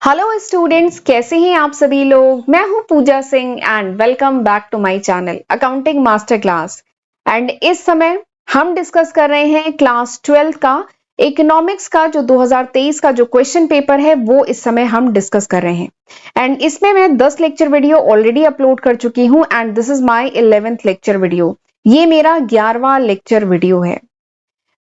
Hello students, कैसे हैं आप सभी लोग। मैं हूं Pooja Singh and welcome back to my channel accounting master class. And इस समय हम डिस्कस कर रहे हैं क्लास 12 का इकोनॉमिक्स का जो 2023 का जो क्वेश्चन पेपर है वो इस समय हम डिस्कस कर रहे हैं। एंड इसमें मैं 10 लेक्चर वीडियो ऑलरेडी अपलोड कर चुकी हूं and this is my 11th lecture video. ये मेरा 11वां लेक्चर वीडियो है।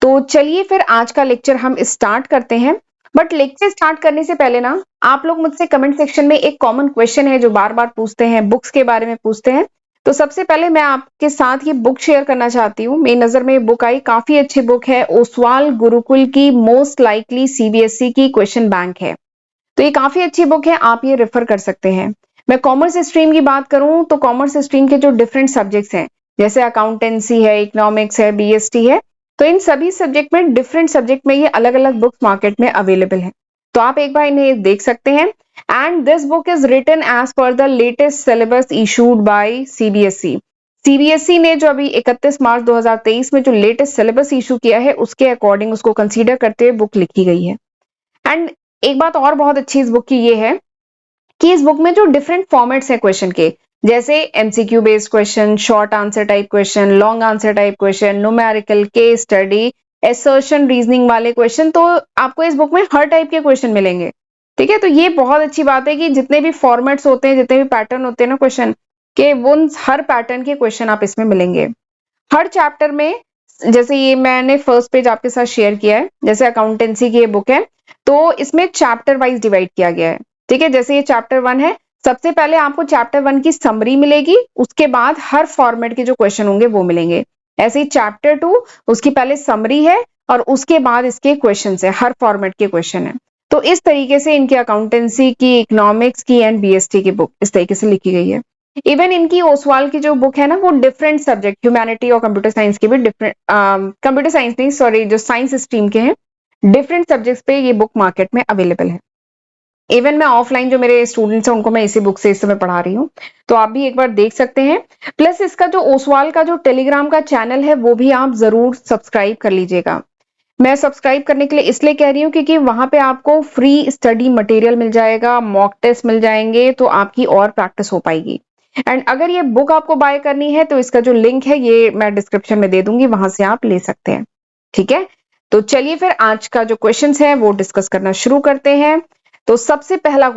तो चलिए फिर आज का लेक्चर हम स्टार्ट करते हैं। बट लेक्चर स्टार्ट करने से पहले ना आप लोग मुझसे कमेंट सेक्शन में एक कॉमन क्वेश्चन है जो बार बार पूछते हैं, बुक्स के बारे में पूछते हैं। तो सबसे पहले मैं आपके साथ ये बुक शेयर करना चाहती हूँ। मेरी नजर में ये बुक आई, काफी अच्छी बुक है, ओसवाल गुरुकुल की मोस्ट लाइकली सीबीएसई की क्वेश्चन बैंक है। तो ये काफी अच्छी बुक है, आप ये रेफर कर सकते हैं। मैं कॉमर्स स्ट्रीम की बात करूं तो कॉमर्स स्ट्रीम के जो डिफरेंट सब्जेक्ट्स हैं जैसे अकाउंटेंसी है, इकोनॉमिक्स है, बीएसटी है, तो इन सभी सब्जेक्ट में डिफरेंट सब्जेक्ट में ये अलग अलग बुक्स मार्केट में अवेलेबल है। तो आप एक बार इन्हें देख सकते हैं। And this book is written as per the latest syllabus issued by CBSE. CBSE ने जो अभी 31 मार्च 2023 में जो लेटेस्ट सिलेबस इशू किया है उसके अकॉर्डिंग उसको कंसीडर करते हुए बुक लिखी गई है। एंड एक बात और बहुत अच्छी इस बुक की ये है कि इस बुक में जो डिफरेंट फॉर्मेट्स हैं क्वेश्चन के, जैसे MCQ based question, short answer type question, long answer type question, numerical, case study, assertion, reasoning वाले क्वेश्चन, तो आपको इस बुक में हर टाइप के क्वेश्चन मिलेंगे। ठीक है, तो ये बहुत अच्छी बात है कि जितने भी फॉर्मेट्स होते हैं, जितने भी पैटर्न होते हैं ना क्वेश्चन के, वो हर पैटर्न के क्वेश्चन आप इसमें मिलेंगे हर चैप्टर में। जैसे ये मैंने फर्स्ट पेज आपके साथ शेयर किया है, जैसे अकाउंटेंसी की ये बुक है तो इसमें चैप्टर वाइज डिवाइड किया गया है। ठीक है, जैसे ये चैप्टर 1 है, सबसे पहले आपको चैप्टर 1 की समरी मिलेगी, उसके बाद हर फॉर्मेट के जो क्वेश्चन होंगे वो मिलेंगे। ऐसे ही चैप्टर 2, उसकी पहले समरी है और उसके बाद इसके क्वेश्चन है, हर फॉर्मेट के क्वेश्चन है। तो इस तरीके से इनकी अकाउंटेंसी की, इकोनॉमिक्स की एंड बीएसटी की बुक इस तरीके से लिखी गई है। इवन इनकी ओसवाल की जो बुक है ना वो डिफरेंट सब्जेक्ट, ह्यूमैनिटी और कंप्यूटर साइंस के भी डिफरेंट, कंप्यूटर साइंस नहीं सॉरी, जो साइंस स्ट्रीम के हैं, डिफरेंट सब्जेक्ट्स पे ये बुक मार्केट में अवेलेबल है। इवन मैं ऑफलाइन जो मेरे स्टूडेंट्स हैं उनको मैं इसी बुक से इस समय पढ़ा रही हूँ, तो आप भी एक बार देख सकते हैं। प्लस इसका जो ओसवाल का जो टेलीग्राम का चैनल है वो भी आप जरूर सब्सक्राइब कर लीजिएगा। मैं सब्सक्राइब करने के लिए इसलिए कह रही हूँ क्योंकि वहां पे आपको फ्री स्टडी मटेरियल मिल जाएगा, मॉक टेस्ट मिल जाएंगे, तो आपकी और प्रैक्टिस हो पाएगी। एंड अगर ये बुक आपको बाय करनी है तो इसका जो लिंक है ये मैं डिस्क्रिप्शन में दे दूंगी, वहां से आप ले सकते हैं। ठीक है, तो चलिए फिर आज का जो क्वेश्चंस है वो डिस्कस करना शुरू करते हैं। तो सबसे पहला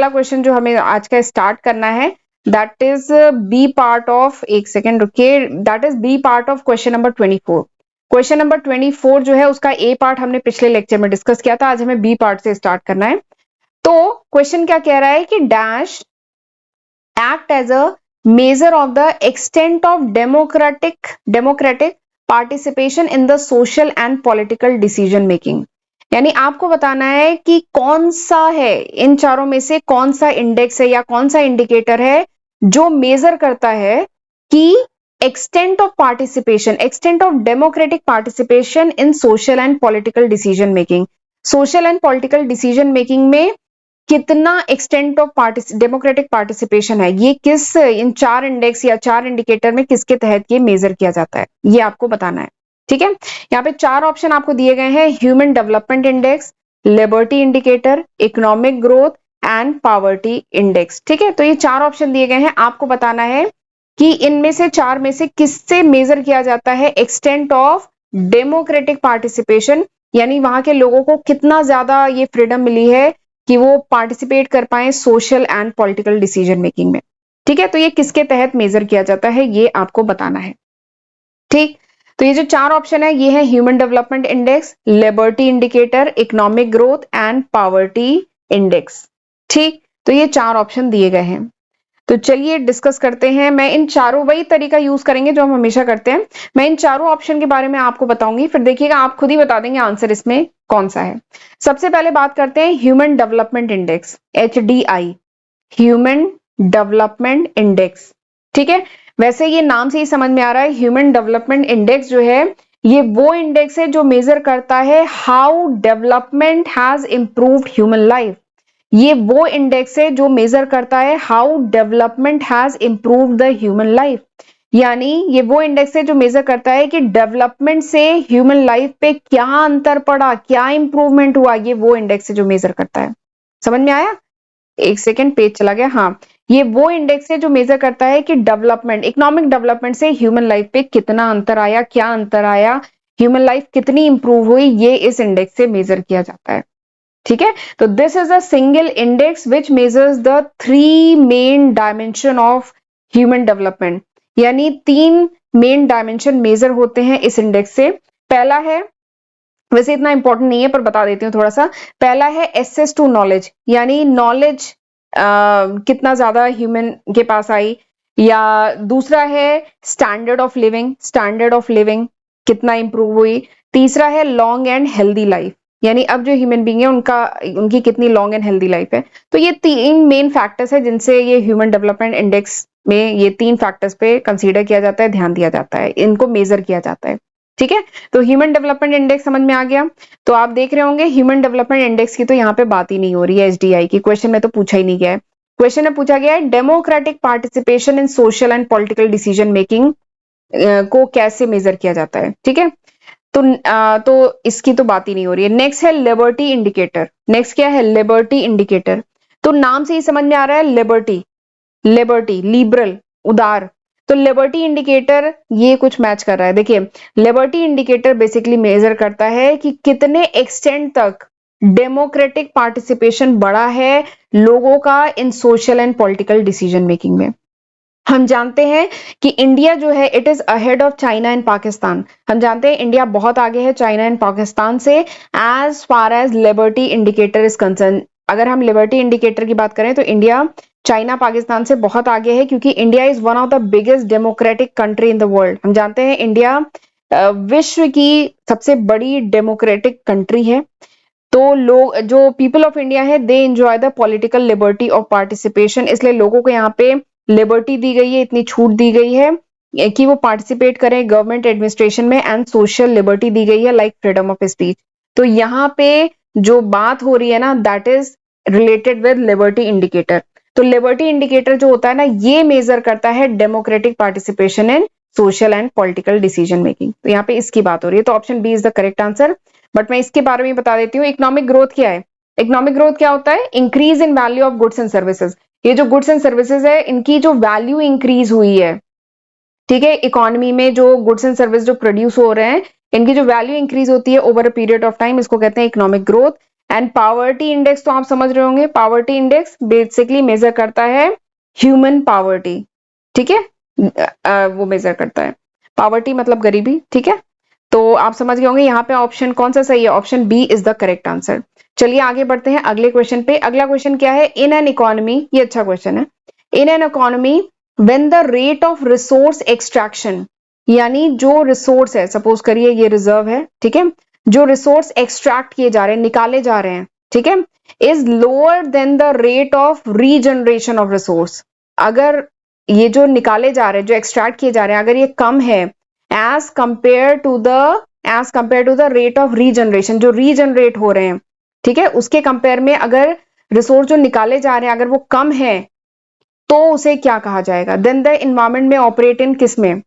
क्वेश्चन जो हमें आज का स्टार्ट करना है, that is B part of, एक सेकेंड रुकिए, that is B part of question number 24। Question number 24 जो है उसका ए पार्ट हमने पिछले लेक्चर में डिस्कस किया था, आज हमें बी पार्ट से स्टार्ट करना है। तो क्वेश्चन क्या कह रहा है कि dash act as a measure of the extent of democratic participation in the social and political decision making। यानी आपको बताना है कि कौन सा है, इन चारों में से कौन सा इंडेक्स है या कौन सा इंडिकेटर है जो मेजर करता है कि extent of participation, extent of democratic participation in social and political decision making, social and political decision making में कितना एक्सटेंट ऑफ डेमोक्रेटिक पार्टिसिपेशन है, ये किस, इन 4 इंडेक्स या 4 इंडिकेटर में किसके तहत ये मेजर किया जाता है, ये आपको बताना है। ठीक है, यहाँ पे 4 ऑप्शन आपको दिए गए हैं, human development index, liberty indicator, economic growth and poverty index. ठीक है, तो ये 4 ऑप्शन दिए गए हैं, आपको बताना है कि इनमें से 4 में से किससे मेजर किया जाता है एक्सटेंट ऑफ डेमोक्रेटिक पार्टिसिपेशन, यानी वहां के लोगों को कितना ज्यादा ये फ्रीडम मिली है कि वो पार्टिसिपेट कर पाए social and political decision making में। ठीक है, तो ये किसके तहत मेजर किया जाता है ये आपको बताना है। ठीक, तो ये जो 4 ऑप्शन है ये है human development index, liberty indicator, economic growth and poverty index. ठीक, तो ये 4 ऑप्शन दिए गए हैं। तो चलिए डिस्कस करते हैं। मैं इन चारों, वही तरीका यूज करेंगे जो हम हमेशा करते हैं, मैं इन चारों ऑप्शन के बारे में आपको बताऊंगी, फिर देखिएगा आप खुद ही बता देंगे आंसर इसमें कौन सा है। सबसे पहले बात करते हैं human development index, HDI, human development index. ठीक है, वैसे ये नाम से ही समझ में आ रहा है, ह्यूमन डेवलपमेंट इंडेक्स जो है ये वो इंडेक्स है जो मेजर करता है how development has improved human life. ये वो इंडेक्स है जो मेजर करता है how development has improved the human life, यानी ये वो इंडेक्स है जो मेजर करता है कि डेवलपमेंट से ह्यूमन लाइफ पे क्या अंतर पड़ा, क्या इंप्रूवमेंट हुआ, ये वो इंडेक्स है जो मेजर करता है। समझ में आया? एक सेकेंड, पेज चला गया। हाँ, ये वो इंडेक्स है जो मेजर करता है कि डेवलपमेंट, इकोनॉमिक डेवलपमेंट से ह्यूमन लाइफ पे कितना अंतर आया, क्या अंतर आया, ह्यूमन लाइफ कितनी इंप्रूव हुई, ये इस इंडेक्स से मेजर किया जाता है। ठीक है, तो this is a single index which measures the 3 main dimension of human development, यानी 3 मेन डायमेंशन मेजर होते हैं इस इंडेक्स से। पहला है, वैसे इतना इंपॉर्टेंट नहीं है पर बता देती हूँ थोड़ा सा, पहला है एक्सेस टू नॉलेज, यानी नॉलेज कितना ज्यादा ह्यूमन के पास आई, या दूसरा है standard of living, standard of living कितना इंप्रूव हुई, तीसरा है लॉन्ग एंड हेल्दी लाइफ, यानी अब जो ह्यूमन बींग है उनकी कितनी लॉन्ग एंड हेल्दी लाइफ है। तो ये 3 मेन फैक्टर्स है जिनसे ये ह्यूमन डेवलपमेंट इंडेक्स में ये 3 फैक्टर्स पे कंसीडर किया जाता है, ध्यान दिया जाता है, इनको मेजर किया जाता है। ठीक है, तो ह्यूमन डेवलपमेंट इंडेक्स समझ में आ गया। तो आप देख रहे होंगे ह्यूमन डेवलपमेंट इंडेक्स की तो यहाँ पे बात ही नहीं हो रही है, एचडीआई की क्वेश्चन में तो पूछा ही नहीं गया है। क्वेश्चन में पूछा गया है democratic participation in social and political decision making को कैसे मेजर किया जाता है। ठीक है, तो इसकी तो बात ही नहीं हो रही है। नेक्स्ट है लिबर्टी इंडिकेटर। नेक्स्ट क्या है? Liberty indicator. तो नाम से ही समझ में आ रहा है लिबर्टी, लिबर्टी लिबरल, उदार। तो लिबर्टी इंडिकेटर ये कुछ मैच कर रहा है। देखिए, लिबर्टी इंडिकेटर बेसिकली मेजर करता है कि कितने एक्सटेंट तक डेमोक्रेटिक पार्टिसिपेशन बढ़ा है लोगों का in social and political decision making में। हम जानते हैं कि इंडिया जो है it is ahead of China and Pakistan. हम जानते हैं इंडिया बहुत आगे है चाइना एंड पाकिस्तान से as far as liberty indicator is concern. अगर हम लिबर्टी इंडिकेटर की बात करें तो इंडिया चाइना पाकिस्तान से बहुत आगे है, क्योंकि India is one of the biggest democratic country in the world. हम जानते हैं इंडिया विश्व की सबसे बड़ी डेमोक्रेटिक कंट्री है। तो लोग, जो पीपल ऑफ इंडिया है, they enjoy the political liberty of participation, इसलिए लोगों को यहाँ पे लिबर्टी दी गई है, इतनी छूट दी गई है कि वो पार्टिसिपेट करें गवर्नमेंट एडमिनिस्ट्रेशन में, एंड सोशल लिबर्टी दी गई है लाइक फ्रीडम ऑफ स्पीच। तो यहाँ पे जो बात हो रही है ना, that is related with liberty indicator. तो लिबर्टी इंडिकेटर जो होता है ना, ये मेजर करता है democratic participation in social and political decision making. तो यहाँ पे इसकी बात हो रही है, तो option B is the correct answer. But मैं इसके बारे में बता देती हूँ। इकोनॉमिक ग्रोथ क्या है? इकोनॉमिक ग्रोथ क्या होता है? Increase in value of goods and services. ये जो गुड्स एंड सर्विसेज है, इनकी जो वैल्यू इंक्रीज हुई है, ठीक है, इकोनॉमी में जो गुड्स एंड सर्विस जो प्रोड्यूस हो रहे हैं, इनकी जो वैल्यू इंक्रीज होती है over a period of time, इसको कहते हैं economic growth. And poverty index तो आप समझ रहे होंगे, पावर्टी इंडेक्स बेसिकली मेजर करता है ह्यूमन पावर्टी। ठीक है, वो मेजर करता है पावर्टी मतलब गरीबी। ठीक है, तो आप समझ गए होंगे यहाँ पे ऑप्शन कौन सा सही है, option B is the correct answer. चलिए आगे बढ़ते हैं अगले क्वेश्चन पे। अगला क्वेश्चन क्या है? इन एन इकोनॉमी, ये अच्छा क्वेश्चन है। In an economy when the rate of resource extraction, यानी जो रिसोर्स है, सपोज करिए ये रिजर्व है, ठीक है, जो रिसोर्स एक्सट्रैक्ट किए जा रहे हैं, निकाले जा रहे हैं, ठीक है, is lower than the rate of regeneration of resource. अगर ये जो निकाले जा रहे हैं, जो एक्सट्रैक्ट किए जा रहे हैं, अगर ये कम है as compare to the rate of regeneration, जो रीजनरेट हो रहे हैं, ठीक है, उसके कंपेयर में अगर रिसोर्स जो निकाले जा रहे हैं अगर वो कम है, तो उसे क्या कहा जाएगा? देन द इन्वायरमेंट में ऑपरेट इन किस में?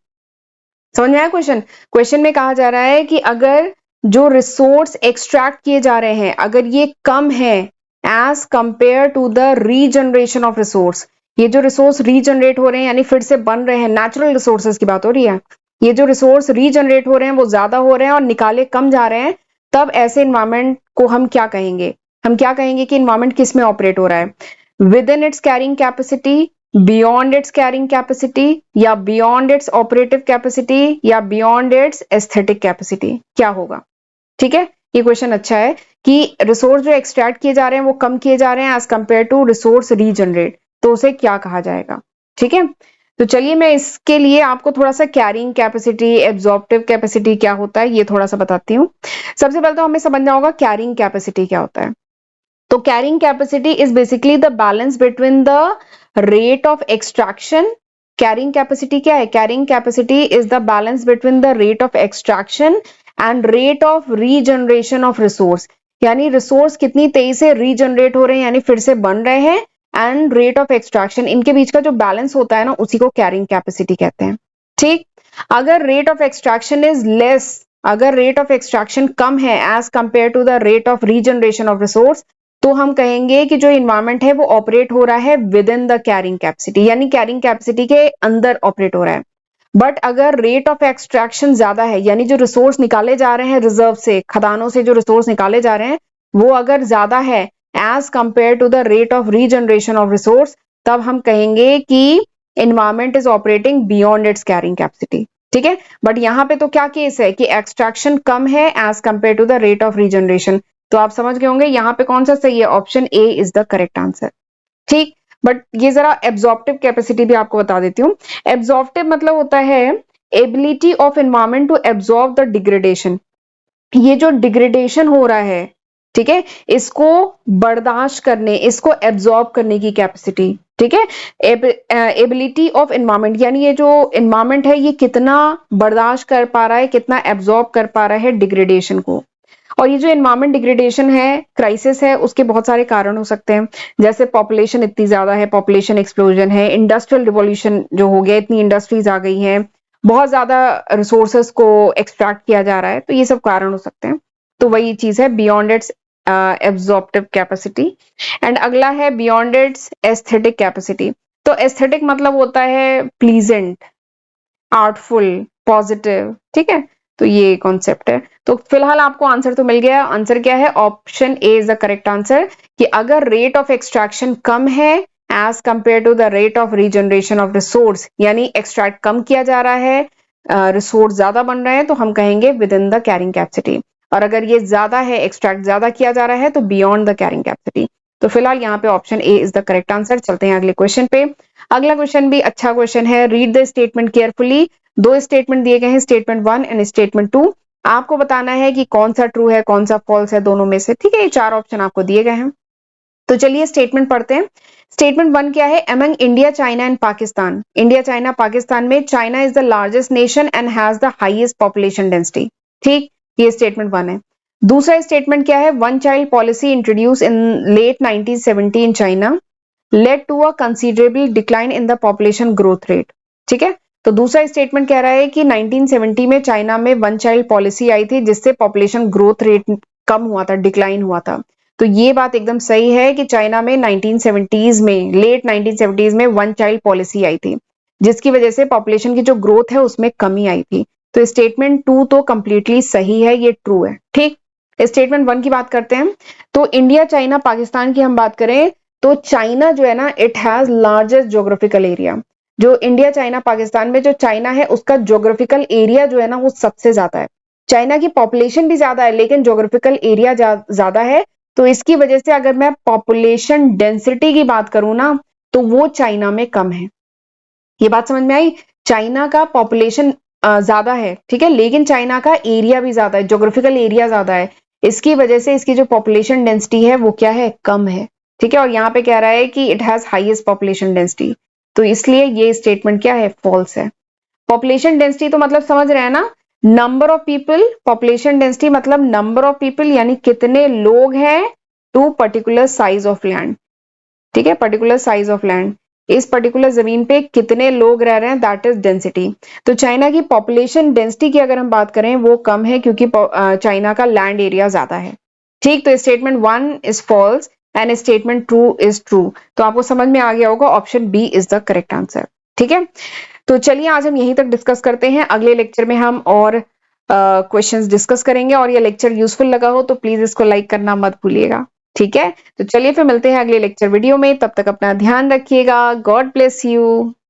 समझ में आया क्वेश्चन? क्वेश्चन में कहा जा रहा है कि अगर जो रिसोर्स एक्सट्रैक्ट किए जा रहे हैं अगर ये कम है as compare to the regeneration of resource, ये जो रिसोर्स रीजनरेट हो रहे हैं यानी फिर से बन रहे हैं, नेचुरल रिसोर्सेज की बात हो रही है, ये जो रिसोर्स रीजनरेट हो रहे हैं वो ज्यादा हो रहे हैं और निकाले कम जा रहे हैं, तब ऐसे इन्वायरमेंट को हम क्या कहेंगे? हम क्या कहेंगे कि इन्वायरमेंट किस में ऑपरेट हो रहा है? With in its carrying capacity, beyond its carrying capacity, या बियॉन्ड इट्स ऑपरेटिव कैपेसिटी, या बियॉन्ड इट्स एस्थेटिक कैपेसिटी? क्या होगा? ठीक है, ये क्वेश्चन अच्छा है कि रिसोर्स जो एक्सट्रैक्ट किए जा रहे हैं वो कम किए जा रहे हैं as compare to resource regenerate, तो उसे क्या कहा जाएगा? ठीक है, तो चलिए मैं इसके लिए आपको थोड़ा सा कैरिंग कैपेसिटी, एब्जॉर्प्टिव कैपेसिटी क्या होता है ये थोड़ा सा बताती हूँ। सबसे पहले तो हमें समझना होगा कैरिंग कैपेसिटी क्या होता है। तो carrying capacity is basically the balance between the rate of extraction. Carrying capacity क्या है? Carrying capacity is the balance between the rate of extraction and rate of regeneration of resource, यानी resource कितनी तेजी से रीजनरेट हो रहे हैं यानी फिर से बन रहे हैं, एंड रेट ऑफ एक्सट्रैक्शन, इनके बीच का जो बैलेंस होता है ना उसी को कैरिंग कैपेसिटी कहते हैं। ठीक, अगर rate of extraction is less, अगर रेट ऑफ एक्सट्रैक्शन कम है as compare to the rate of regeneration of resource, तो हम कहेंगे कि जो इन्वायरमेंट है वो ऑपरेट हो रहा है with in the carrying capacity, यानी कैरिंग कैपेसिटी के अंदर ऑपरेट हो रहा है। बट अगर रेट ऑफ एक्सट्रैक्शन ज्यादा है, यानी जो रिसोर्स निकाले जा रहे हैं रिजर्व से, खदानों से जो रिसोर्स निकाले जा रहे हैं वो अगर ज्यादा है as compare to the rate of regeneration of resource, तब हम कहेंगे कि environment is operating beyond its carrying capacity. ठीक है, बट यहाँ पे तो क्या केस है कि एक्सट्रैक्शन कम है as compare to the rate of regeneration. तो आप समझ गए होंगे यहाँ पे कौन सा सही है, option A is the correct answer. ठीक, बट ये जरा एब्जॉर्प्टिव कैपेसिटी भी आपको बता देती हूँ। एब्जॉर्प्टिव मतलब होता है ability of environment to absorb the degradation. ये जो डिग्रेडेशन हो रहा है, ठीक है, इसको बर्दाश्त करने, इसको एब्जॉर्ब करने की कैपेसिटी। ठीक है, एबिलिटी ऑफ एनवायरमेंट यानी ये जो एनवायरमेंट है ये कितना बर्दाश्त कर पा रहा है, कितना एब्जॉर्ब कर पा रहा है डिग्रेडेशन को। और ये जो एनवायरमेंट डिग्रेडेशन है, क्राइसिस है, उसके बहुत सारे कारण हो सकते हैं, जैसे पॉपुलेशन इतनी ज्यादा है, पॉपुलेशन एक्सप्लोजन है, इंडस्ट्रियल रिवॉल्यूशन जो हो गया, इतनी इंडस्ट्रीज आ गई हैं, बहुत ज्यादा रिसोर्सेस को एक्सट्रैक्ट किया जा रहा है, तो ये सब कारण हो सकते हैं। तो वही चीज है beyond it's absorptive capacity. And अगला है बियॉन्ड इट्स एस्थेटिक कैपेसिटी। तो एस्थेटिक मतलब होता है प्लीजेंट, आर्टफुल, पॉजिटिव। ठीक है, तो ये कॉन्सेप्ट है। तो फिलहाल आपको आंसर तो मिल गया। आंसर क्या है, option A is the correct answer, कि अगर रेट ऑफ एक्सट्रैक्शन कम है as compare to the rate of regeneration of resource, यानी एक्सट्रैक्ट कम किया जा रहा है, रिसोर्स ज्यादा बन रहे हैं, तो हम कहेंगे with in the carrying capacity. और अगर ये ज्यादा है, एक्सट्रैक्ट ज्यादा किया जा रहा है, तो बियॉन्ड द कैरिंग कैपेसिटी। तो फिलहाल यहाँ पे option A is the correct answer. चलते हैं अगले क्वेश्चन पे। अगला क्वेश्चन भी अच्छा क्वेश्चन है। Read the statement carefully. दो स्टेटमेंट दिए गए हैं, स्टेटमेंट 1 एंड स्टेटमेंट 2। आपको बताना है कि कौन सा ट्रू है, कौन सा फॉल्स है, दोनों में से। ठीक है, ये चार ऑप्शन आपको दिए गए हैं। तो चलिए स्टेटमेंट पढ़ते हैं। स्टेटमेंट 1 क्या है, among India, China and Pakistan, India, China, Pakistan में China is the largest nation and has the highest population density. ठीक, ये स्टेटमेंट 1 है। दूसरा स्टेटमेंट क्या है, one child policy introduce in late 1970 in China led to a considerable decline in the population growth rate। ठीक है, तो दूसरा स्टेटमेंट कह रहा है कि 1970 में चाइना में वन चाइल्ड पॉलिसी आई थी जिससे पॉपुलेशन ग्रोथ रेट कम हुआ था, डिक्लाइन हुआ था। तो ये बात एकदम सही है कि चाइना में 1970s में, लेट 1970s में वन चाइल्ड पॉलिसी आई थी जिसकी वजह से पॉपुलेशन की जो ग्रोथ है उसमें कमी आई थी। तो स्टेटमेंट 2 तो कंप्लीटली सही है, ये ट्रू है। ठीक, स्टेटमेंट 1 की बात करते हैं। तो इंडिया, चाइना, पाकिस्तान की हम बात करें तो चाइना जो है ना, it has largest geographical area. जो इंडिया, चाइना, पाकिस्तान में जो चाइना है उसका ज्योग्राफिकल एरिया जो है ना वो सबसे ज्यादा है। चाइना की पॉपुलेशन भी ज्यादा है लेकिन ज्योग्राफिकल एरिया ज्यादा है। तो इसकी वजह से अगर मैं पॉपुलेशन डेंसिटी की बात करूं ना, तो वो चाइना में कम है। ये बात समझ में आई, चाइना का पॉपुलेशन ज्यादा है, ठीक है, लेकिन चाइना का एरिया भी ज्यादा है, ज्योग्राफिकल एरिया ज्यादा है। इसकी वजह से इसकी जो पॉपुलेशन डेंसिटी है वो क्या है, कम है। ठीक है, और यहाँ पे कह रहा है कि it has highest population density, तो इसलिए ये स्टेटमेंट क्या है, फॉल्स है। पॉपुलेशन डेंसिटी तो मतलब समझ रहे हैं ना, number of people, population density मतलब नंबर ऑफ पीपल यानी कितने लोग हैं to particular size of land. ठीक है, पर्टिकुलर साइज ऑफ लैंड, इस पर्टिकुलर जमीन पे कितने लोग रह रहे हैं, दैट इज डेंसिटी। तो चाइना की पॉपुलेशन डेंसिटी की अगर हम बात करें वो कम है क्योंकि चाइना का लैंड एरिया ज्यादा है। ठीक, तो statement 1 is false and statement 2 is true. तो आपको समझ में आ गया होगा, option B is the correct answer. ठीक है, तो चलिए आज हम यहीं तक डिस्कस करते हैं। अगले लेक्चर में हम और क्वेश्चंस डिस्कस करेंगे, और ये लेक्चर यूजफुल लगा हो तो प्लीज इसको लाइक करना मत भूलिएगा। ठीक है, तो चलिए फिर मिलते हैं अगले लेक्चर वीडियो में। तब तक अपना ध्यान रखिएगा। God bless you.